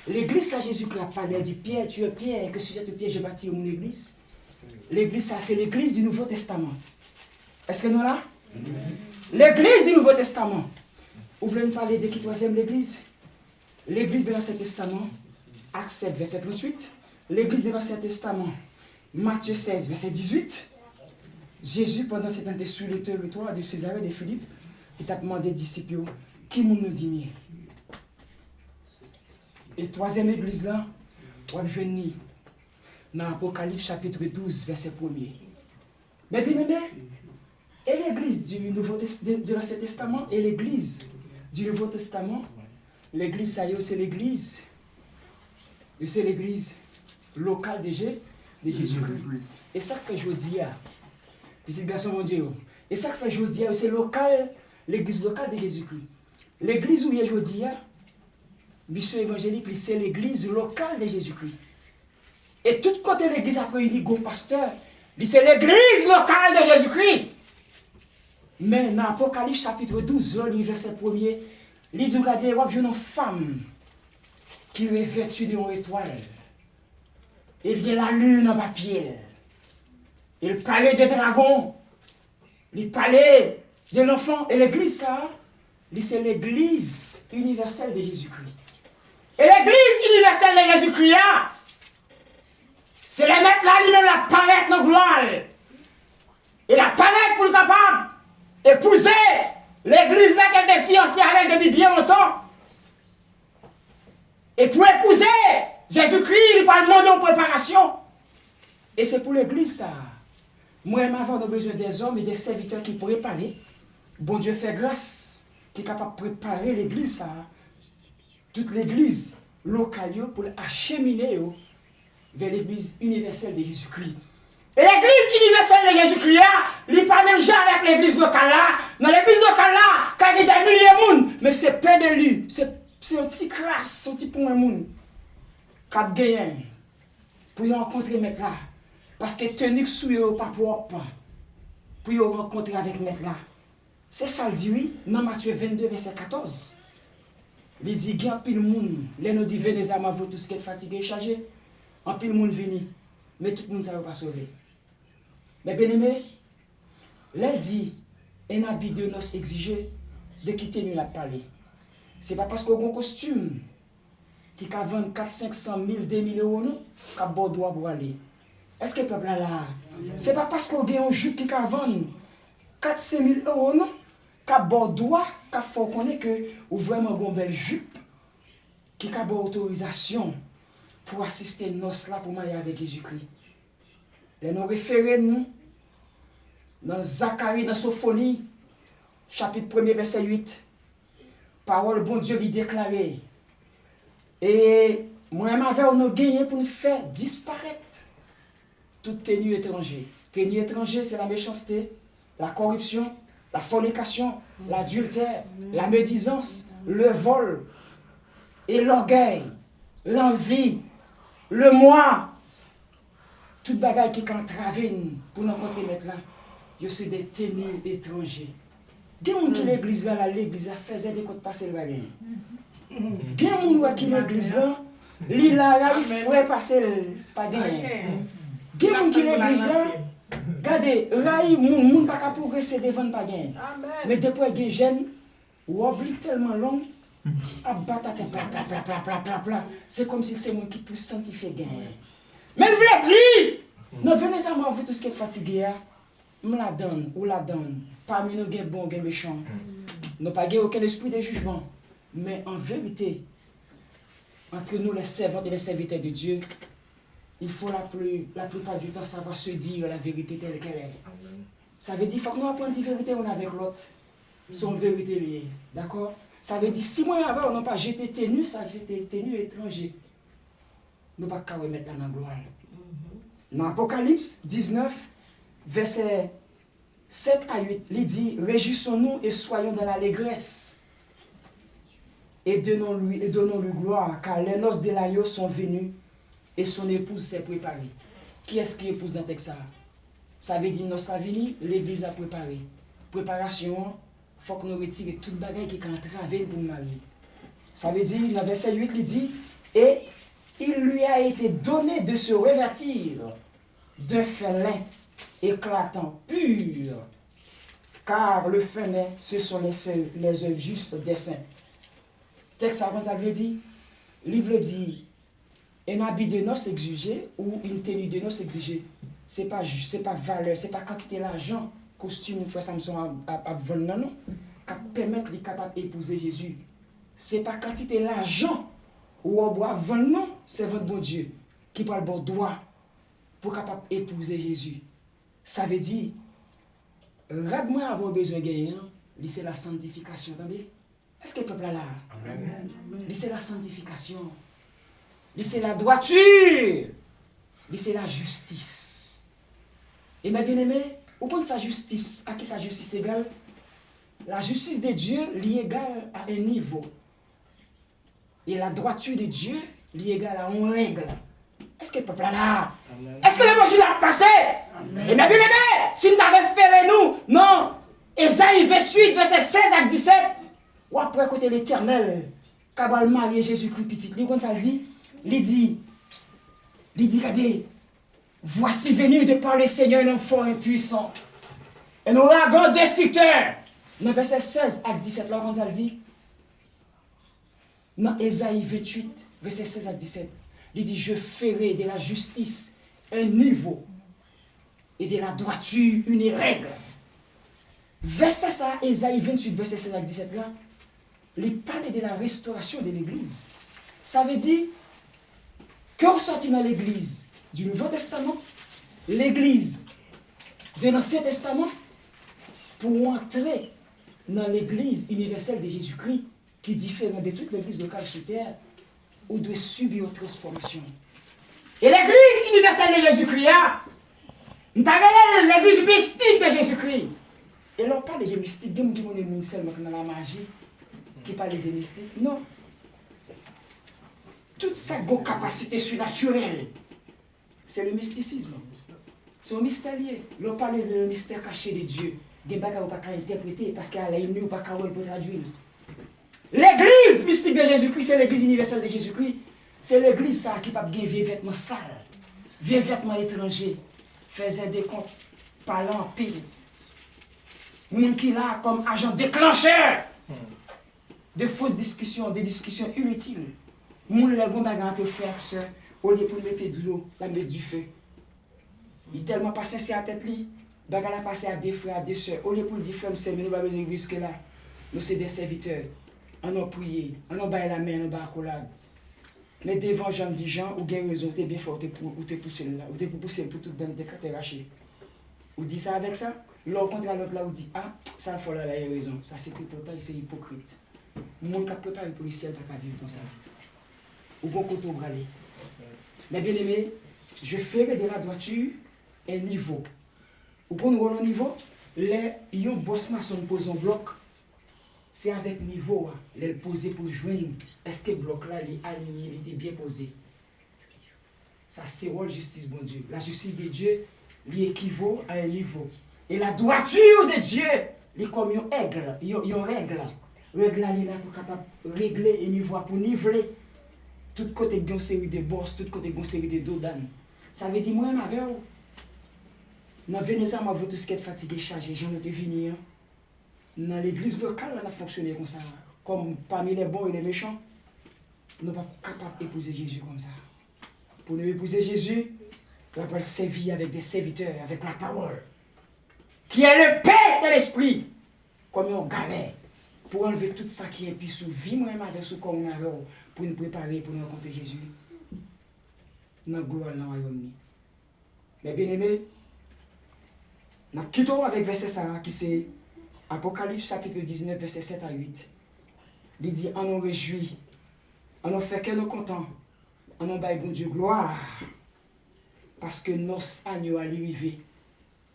L'église, ça, Jésus-Christ a parlé, il dit, Pierre, tu es Pierre, et que sur cette pierre, je bâtirai mon église. L'église, ça, c'est l'église du Nouveau Testament. Est-ce que nous là? L'église du Nouveau Testament. Vous voulez nous parler de qui troisième l'église? L'église de l'Ancien Testament, Actes 7, verset 38. L'église de l'Ancien Testament, Matthieu 16, verset 18. Jésus, pendant cette année sur le territoire de Césarée de Philippe, il a demandé aux disciples, qui nous dit? Et troisième église là, on va venir dans l'Apocalypse chapitre 12, verset 1er. Mais bien aimé, et l'église du Nouveau de l'Ancien Testament et l'église du Nouveau Testament, l'église ça y est, c'est l'église locale de Jésus-Christ. Et ça fait jeudi, petit garçon mon Dieu, et ça fait jeudi, c'est local, l'église locale de Jésus-Christ. L'église où il y a jeudi, mission évangélique, c'est l'église locale de Jésus-Christ. Et tout côté de l'église après il dit bon pasteur, c'est l'église locale de Jésus-Christ. Mais dans l'Apocalypse chapitre 12, verset 1er, il dit regardez, vous avez une femme qui est vêtue d'une étoile. Il y a la lune en papier. Il parlait des dragons. Il parlait de l'enfant. Et l'église, ça, c'est l'église universelle de Jésus-Christ. Et l'église universelle de Jésus-Christ, c'est les mettre là, lui-même la palette dans gloire. Et la palette pour le capable épouser l'église là qui était fiancée avec depuis bien longtemps. Et pour épouser Jésus-Christ, il va demander en préparation. Et c'est pour l'église ça. Moi, je avoir besoin des hommes et des serviteurs qui pourraient parler. Bon Dieu fait grâce, qui est capable de préparer l'église ça. Toute l'église locale pour acheminer vers l'église universelle de Jésus-Christ. Et l'église universelle de Jésus-Christ, il n'est pas même genre avec l'église locale là. Dans l'église locale là, quand il y a des milliers de monde, mais c'est peu de lui. C'est un petit crasse, un petit point de monde. Cap gagne pour y rencontrer maître là. Parce que tunique sous eux pas propre. Pour y rencontrer avec maître là. C'est ça le dit oui, dans Matthieu 22, verset 14. Il dit, il y a un pile monde. Les nous dit, venez à ma vous tous qui êtes fatigués et chargés. Un pile monde vini. Mais tout le monde ne va pas sauver. Mais bien aimé, là dit, un habit de noces exigé de quitter nous la parler. C'est pas parce qu'on a un costume qui a vendu 400, 500 000, 2 000 euros, non, qu'à Bordeaux pour aller. Est-ce que le peuple là, c'est pas parce qu'on a un jupe qui a vendu 400 000 euros, non, qu'à Bordeaux, qu'il faut qu'on ait que, ou vraiment une belle jupe, qui a une autorisation pour assister à nos là pour marier avec Jésus-Christ. Les nous référés nous dans Zacharie, dans Sophonie, chapitre 1er, verset 8. Parole bon Dieu lui déclarée. Et moi, on a gagné pour nous faire disparaître toute tenue étrangère. Tenue étrangère, c'est la méchanceté, la corruption, la fornication, l'adultère, la médisance, le vol et l'orgueil, l'envie, le moi. Toute bagaille qui entrave pour nous rencontrer maintenant, c'est des ténus étrangers. Il y a des gens qui l'église là, l'église faisait des côtes passer le bagage. Il y a des gens qui l'église là, il faut passer le bagage. Il y a des gens qui l'église là, regardez, là, il n'y a pas qu'à progresser devant le bagage. Mais depuis qu'il y a des jeunes, ou oublie tellement long, à battre pla. C'est comme si c'est moi qui peut sentir faire gain. Mais je vous l'ai dit, nous venez à moi, vous tout ce qui est fatigué, je la donne, ou la donne. Parmi nous, il y a bon, il y a méchant. Nous n'avons pas aucun esprit de jugement. Mais en vérité, entre nous, les servantes et les serviteurs de Dieu, il faut la plupart du temps savoir se dire la vérité telle qu'elle est. Ça veut dire qu'il faut que nous apprenions la vérité l'un avec l'autre. Son vérité liée. D'accord? Ça veut dire si moi avant on n'a pas jeté ténu, ça j'étais ténu étranger. Nous ne pouvons pas remettre la gloire. Dans Apocalypse 19, verset 7 à 8, il dit réjouissons-nous et soyons dans l'allégresse. Et donnons-lui gloire, car les noces de l'agneau sont venues et son épouse s'est préparée. Qui est-ce qui épouse dans le texte? Ça veut dire noces à venir, l'église a préparé. Préparation, il faut que nous retirions toute bagaille qui est entravée pour nous marier. Ça veut dire, dans verset 8, il dit et il lui a été donné de se revêtir d'un fin lin éclatant, pur, car le fin lin, ce sont les œuvres justes des saints. Texte avant ça veut dire, livre dit, un habit de noces exigé ou une tenue de noces exigée. Ce n'est pas juste, ce n'est pas valeur, ce n'est pas quantité d'argent, costume, frère Samson à vendre, non, qui permettre les capables d'épouser Jésus. Ce n'est pas quantité d'argent ou on boit vendre, non, c'est votre bon Dieu qui parle bon droit pour capable épouser Jésus. Ça veut dire, rarement avoir besoin de gagner, c'est la sanctification, attendez? Est-ce que le peuple est là? C'est la sanctification. C'est la droiture. C'est la justice. Et mes bien-aimés, où compte sa justice? À qui sa justice égale? La justice de Dieu est égale à un niveau. Et la droiture de Dieu est égale à une règle. Est-ce que le peuple est là? Est-ce que l'évangile a passé? Et mes bien-aimés, si nous avons référé nous, non. Ésaïe 28, verset 16 à 17. Ou après côté l'Éternel, Kabal marié Jésus-Christ petit. Il comme ça dit, il dit, regardez, voici venu de par le Seigneur un homme fort et puissant. Un ouragan destructeur. Dans verset 16 à 17, là, comme ça dit, dans Ésaïe 28, verset 16 à 17, il dit, je ferai de la justice un niveau et de la droiture une règle. Verset ça, Ésaïe 28, verset 16 à 17, là, il parle de la restauration de l'Église. Ça veut dire que ressortit dans l'Église du Nouveau Testament, l'Église de l'Ancien Testament, pour entrer dans l'Église universelle de Jésus-Christ, qui est différente de toute l'Église locale sur terre, où doit subir une transformation. Et l'Église universelle de Jésus-Christ, l'Église mystique de Jésus-Christ. Et là, on parle de mystique, il y a des gens qui ont seulement dans la magie, qui parlent de mystique. Non. Toute cette capacité surnaturelle, c'est le mysticisme. C'est un mystère lié. L'on parle de mystère caché de Dieu. Des bagages qu'on ne peut pas interpréter parce qu'elle a une ou pas pour traduire. L'église mystique de Jésus-Christ, c'est l'église universelle de Jésus-Christ. C'est l'église ça qui n'a pas de vieux vêtements sales, vieux vêtements étrangers, faisait des comptes, parlant en pile. Moun qui là comme agent déclencheur de fausses discussions, des discussions inutiles. Moun les gars bagarre te faire ça, au lieu pour mettre de l'eau, la mettre du feu. Il est tellement pas sincère à tête li, bagarre la passer à des frères, à des sœurs, au lieu pour dire frère, nous nous pas besoin de que là. Nous c'est des serviteurs. On a prié, on a baillé la main, on a accolade. Mais devant Jean dit Jean, ou bien raison, tu es bien fort, ou tu es poussé là, ou tu es poussé pour tout donner tes cartes arrachées. Ou dit ça avec ça, l'autre contre l'autre là, ou dit ah, ça il faut là, il a raison, ça c'est tripotage, c'est hypocrite. Mon qui a préparé pour le ciel, pas vivre comme ça. Ou bon côté au bralé. Mais bien aimé, je ferai de la droiture un niveau. Ou qu'on voit le niveau, Les boss maçon pose un bloc, c'est avec niveau, les poser pour joindre. Est-ce que le bloc là, il est aligné, il était bien posé? Ça, c'est la justice, bon Dieu. La justice de Dieu, il équivaut à un niveau. Et la droiture de Dieu, il est comme une aigle, une règle. Règle là, il est là pour capable régler et niveau pour niveler. Tout côté il y a une série de boss, tout côté il y a une série de dodanes. Ça veut dire, moi, avec vous. Dans Venezuela, moi, tout ce qui est fatigué, chargé, j'en ai venu. Dans l'église locale, on a fonctionné comme ça. Comme parmi les bons et les méchants, nous ne sommes pas capables d'épouser Jésus comme ça. Pour nous épouser Jésus, on va le servir avec des serviteurs, avec la parole, qui est le Père de l'Esprit, comme on galère, pour enlever tout ça qui est puis sous vie, moi-même avec ce qu'on a pour nous préparer, pour nous rencontrer Jésus. Dans gloire, dans le royaume. Mais bien aimé, nous quittons avec verset 5, qui c'est Apocalypse chapitre 19, verset 7 à 8. Il dit, on nous réjouit, on nous fait que nous contents, on nous baille bon Dieu gloire, parce que nos agneaux allaient arriver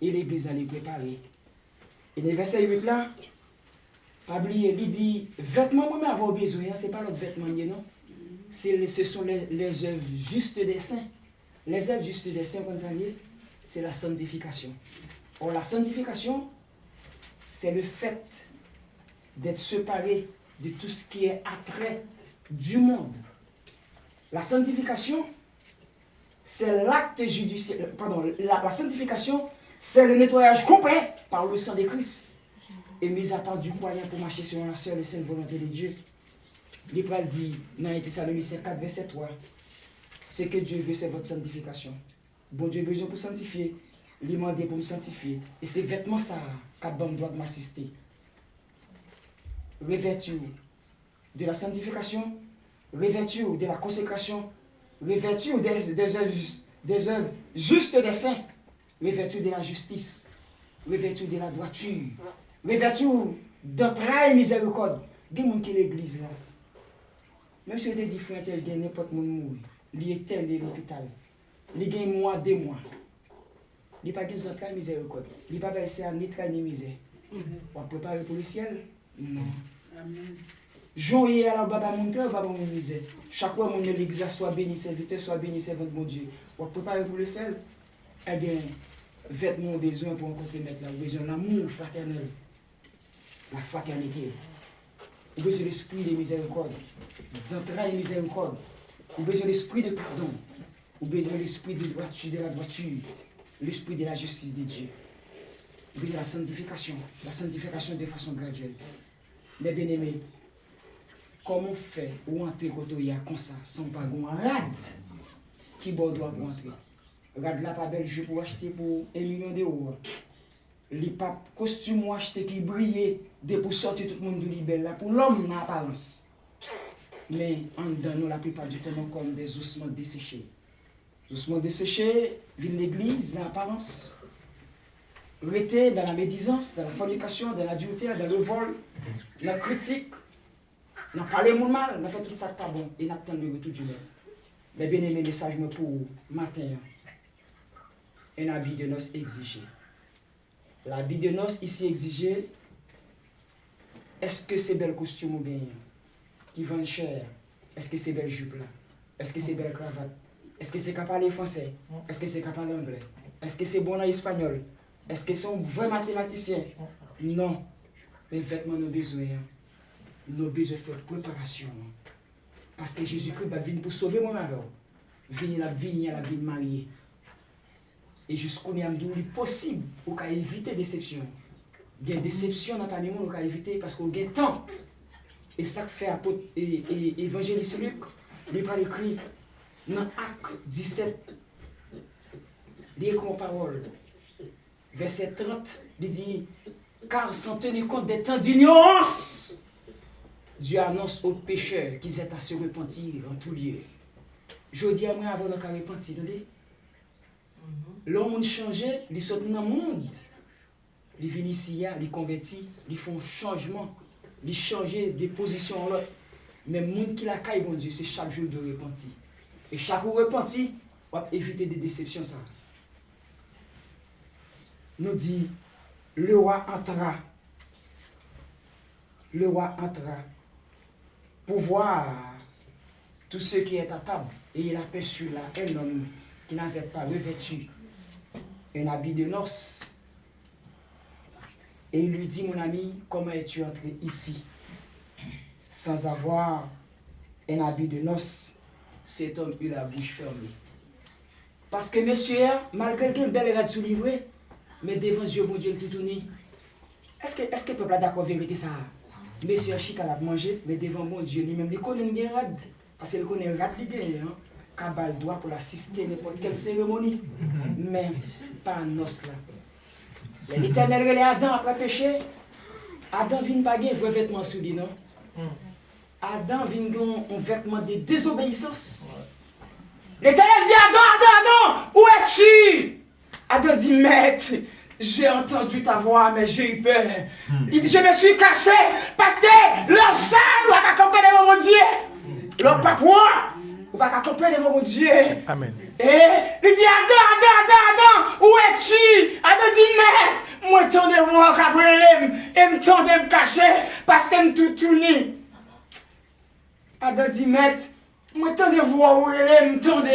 et l'église allait préparer. Et le verset 8 là, pas oublier, il dit, vêtements moi avoir besoin, ce n'est pas l'autre vêtement, non? Ce sont les œuvres justes des saints. Les œuvres justes des saints, c'est la sanctification. Or, la sanctification, c'est le fait d'être séparé de tout ce qui est attrait du monde. La sanctification, c'est l'acte judiciaire. Pardon, la sanctification, c'est le nettoyage complet par le sang de Christ. Et mis à part du moyen pour marcher sur la seule et seule volonté de Dieu. L'Hébreu dit, dans Thessaloniciens 4, verset 3, c'est que Dieu veut, c'est votre sanctification. Bon Dieu a besoin pour sanctifier, il m'a demandé pour me sanctifier. Et c'est vêtements ça, qu'Adam doit m'assister. Revêtu de la sanctification, revêtu de la consécration, revêtu des œuvres justes des saints, revêtu de la justice, revêtu de la droiture, revêtu d'entrailles et miséricorde. Il y a des gens qui sont l'église là. Même si on dit frère tel gagne n'importe où mourir, il est tel de l'hôpital. Il gagne mois, 2 mois. Il n'a pas de entrailles miséricorde. Il n'a pas essayer ni traîner ni misère. On va préparer pour le ciel. Non. Amen. Jean est à la baba monter, baba mon misère. Chaque fois mon l'église soit béni, serviteur soit béni, servant de mon Dieu. On va préparer pour le ciel. Eh bien, vêtements besoin pour rencontrer mettre là, besoin l'amour fraternel. La fraternité. Ou besoin de l'esprit de miséricorde, d'entrailles de miséricorde, ou besoin de l'esprit de pardon, ou besoin de l'esprit de la droiture, l'esprit de la justice de Dieu, ou besoin de la sanctification de façon graduelle. Mais bien aimés, comment on fait ou entrer comme ça, sans pas un rad qui doit rentrer? Rad là pas belle jeu pour acheter pour 1 million d'euros. Les pas costumes achetés qui brillaient pour sortir tout le monde de l'ibel là pour l'homme en apparence. Mais en dedans nous la plupart du temps nous comme des ossements desséchés. Les ossements desséchés viennent l'église en apparence. Rester dans la médisance, dans la fornication, dans l'adultère, dans le vol, dans la critique, dans parler mon mal, dans fait tout ça pas bon et n'attend le retour du maître. Mais bien aimé message pour matin. Un habit de noces exigé. L'habit de noces ici exigé, est-ce que c'est bel costume ou bien qui vendent cher? Est-ce que c'est belle jupe là? Est-ce que c'est belle cravate? Est-ce que c'est capable de parler français? Est-ce que c'est capable de parler anglais? Est-ce que c'est bon en espagnol? Est-ce que c'est un vrai mathématicien? Non. Les vêtements nous besoin. Nous besoin de faire préparation. Parce que Jésus-Christ va venir pour sauver moi-même. Venir la vie mariée. Et jusqu'au il est possible pour éviter déception. Il y a déception dans le monde, on éviter parce qu'on a temps. Et ça fait évangéliste Luc, il va écrire dans Acte 17, il écrit en parole, verset 30, il dit, car sans tenir compte des temps d'ignorance, Dieu annonce aux pécheurs qu'ils aient à se repentir en tout lieu. Je dis à moi avant de repentir, attendez. L'homme change, il sort dans le monde. Il vient ici, il convertit, il font changement, il change de position en l'autre. Mais le monde qui la caille, bon Dieu, c'est chaque jour de repentir. Et chaque jour repentir, on va éviter des déceptions. Ça. Nous dit, le roi entra. Le roi entra pour voir tout ce qui est à table. Et il aperçut là un homme qui n'avait pas revêtu un habit de noces. Et il lui dit, mon ami, comment es-tu entré ici sans avoir un habit de noces? Cet homme eut la bouche fermée. Parce que monsieur, malgré qu'il y ait une belle rade sous livré, mais devant Dieu, mon Dieu, tout uni. Est-ce que le peuple est d'accord avec vérité ça? Monsieur Chita l'a mangé, mais devant mon Dieu, lui-même, il connaît une rade. Parce qu'il connaît une rade, il gagne. Cabal doit pour l'assister n'importe quelle cérémonie. Mais pas un os là. L'Éternel relève Adam après péché. Adam vient pas gagner un vêtement sous lui, non? Adam vient gagner un vêtement de désobéissance. L'Éternel dit Adam, où es-tu? Adam dit, maître, j'ai entendu ta voix, mais j'ai eu peur. Il dit, je me suis caché parce que leur sang doit accompagner devant mon Dieu. Leur papa, on va accompagner devant mon Dieu. Amen. Et il dit, Adam, où es-tu? Adam dit, maître, moi t'en de voir Gabriel et me tente de me cacher parce que me tout tourné. Adam dit, maître, moi t'en de voir où elle est, me tente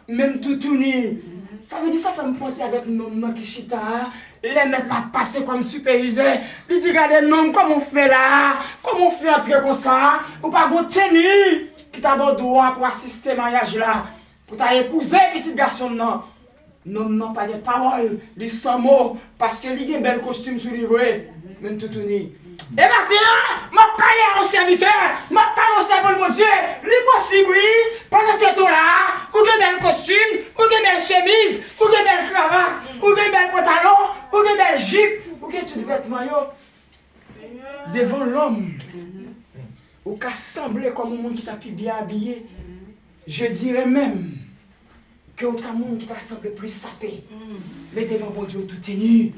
même tout tourné. Ça veut dire, ça fait me penser avec nos qui chita, les mecs pas passer comme superviseur. Il dit, regardez, non, comment on fait là? Comment on fait entrer comme ça? Ou pas qu'on tenue qui t'a bon droit pour assister au mariage là? Pour ta épouser, petit garçon, non. Non, pas de paroles, les sans mots, parce que il a un bel costume sur le livret, même tout tourné. Et maintenant, m'a parlé à mon serviteur, m'a parlé au servant de mon Dieu, l'impossible, pendant ce temps-là, ou un bel costume, ou une belle chemise, ou une belle cravate, ou un bel pantalon, ou une belle jupe, ou un tout vêtement, devant l'homme, ou qu'à sembler comme un monde qui t'a pu bien habillé, je dirais même que autant monde qui t'a semblé plus sapé, mais devant mon Dieu tout est nu.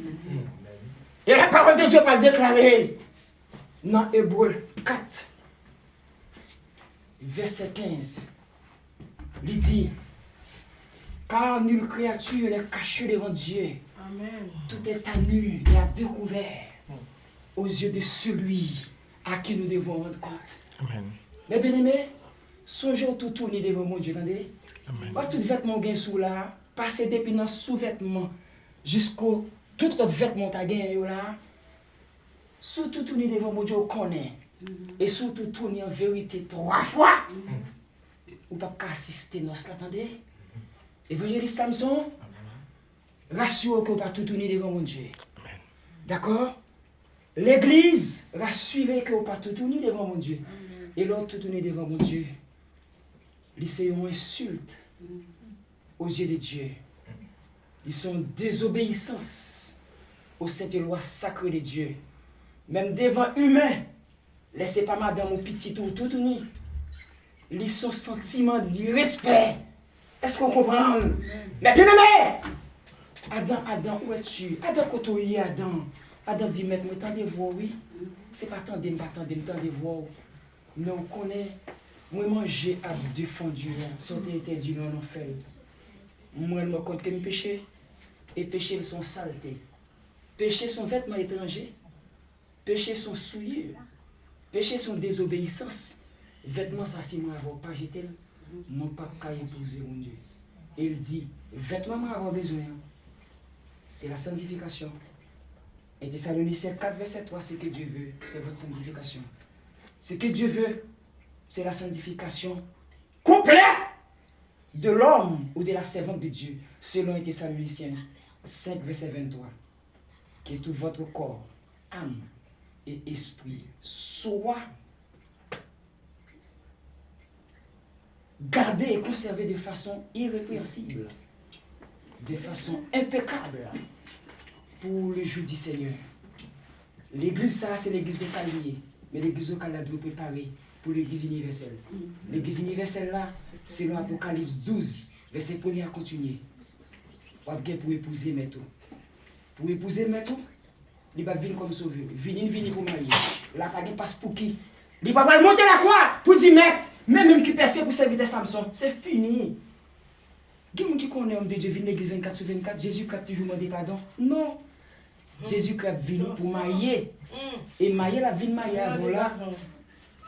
Et la parole de Dieu va le déclarer. Dans Hébreux 4, verset 15, il dit, car nulle créature n'est cachée devant Dieu. Amen. Tout est à nu et à découvert aux yeux de celui à qui nous devons rendre compte. Amen. Mais bien aimé, songez tout tourner devant mon Dieu, attendez. Amen. Tout vêtement gain sous là, passer depuis nos sous-vêtements jusqu'au tout autre vêtement ta gain là. Surtout tourner devant mon Dieu, on connaît. Et surtout tourner en vérité 3 fois. Ou pas qu'à assister nos attendez. Évangéliste Samson, rassure que pas tout tourner devant mon Dieu. D'accord? L'église, rassurez que pas tout tourner devant mon Dieu. Et l'autre tout tourner devant mon Dieu. C'est une insulte aux yeux de Dieu. Ils sont désobéissance aux saintes lois sacrées de Dieu. Même devant humain, laissez pas madame ou petit tout tourner. Ils sont sentiments de respect. Est-ce qu'on comprend? Mais bien aimé! Adam, où es-tu? Adam, quand tu es Adam? Adam dit, mais moi, tant de voix, oui. C'est pas tant de voix. Mais on connaît, moi, manger à défendu, sauter interdit dans l'enfer. Moi, je me compte que mes péchés, et péchés sont saletés. Péchés sont vêtements étrangers. Péchés sont souillés. Péchés sont désobéissance. Vêtements, ça, si moi, je ne pas jeter, mon papa épouser mon Dieu. Et il dit, vêtements, moi, avoir besoin. C'est la sanctification. Et Thessaloniciens 4, verset 3, c'est que Dieu veut, c'est votre sanctification. Ce que Dieu veut, c'est la sanctification complète de l'homme ou de la servante de Dieu, selon Thessaloniciens 5, verset 23. Que tout votre corps, âme et esprit soit gardé et conservé de façon irrépréhensible, de façon impeccable pour le jour du Seigneur. L'église, ça, c'est l'église locale liée. Mais l'église locale, là, doit préparer pour l'église universelle. L'église universelle, là, selon Apocalypse 12, verset 1er à continuer. On va pour épouser Métou. Pour épouser Métou, il va venir comme sauveur. Venir pour marier. Là, pas de passe pour qui? Il va pas monter la croix pour dire Maître, même qui percé pour servir de Samson. C'est fini. Qui qui connaît homme de Dieu, vient l'église 24/24, Jésus a toujours demandé pardon? Non. Jésus-Christ venu pour mailler. Et mailler la vie de mailler avant là,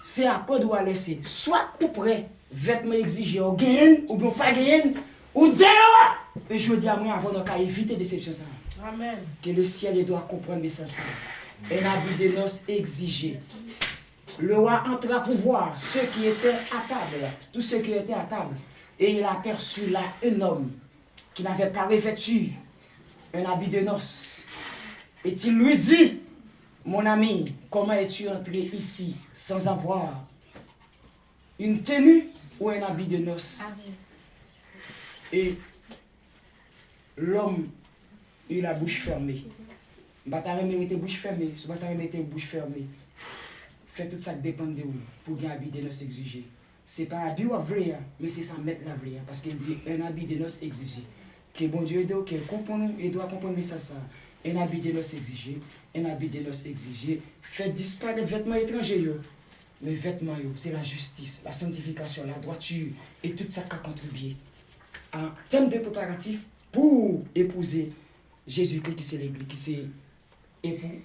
c'est après doit laisser. Soit ou prêt, vêtements exigés, ou gagne, ou bien pas gagne, ou dehors. Et je dis à moi avant de éviter déception ça. Amen. Que le ciel doit comprendre ça. Un habit de noces exigé. Le roi entra pour voir ceux qui étaient à table, tous ceux qui étaient à table. Et il aperçut là un homme qui n'avait pas revêtu un habit de noces. Et il lui dit, mon ami, comment es-tu entré ici sans avoir une tenue ou un habit de noces? Et l'homme eut la bouche fermée. Bataille mérite bouche fermée, ce bataille mérite bouche fermée. Fait tout ça dépend de vous pour un habit de noces exigé. C'est pas un habit à vrai, mais c'est ça mettre la vraie. Parce qu'il dit un habit de noces exigé. Que bon Dieu doit comprendre, il doit comprendre ça. Un habit de noces exigé, un habit de noces exigé. Fait disparaître vêtements étrangers. Mais vêtements, c'est la justice, la sanctification, la droiture et tout ça qui a contribué. En termes de préparatifs pour épouser Jésus-Christ qui c'est l'église, qui c'est époux.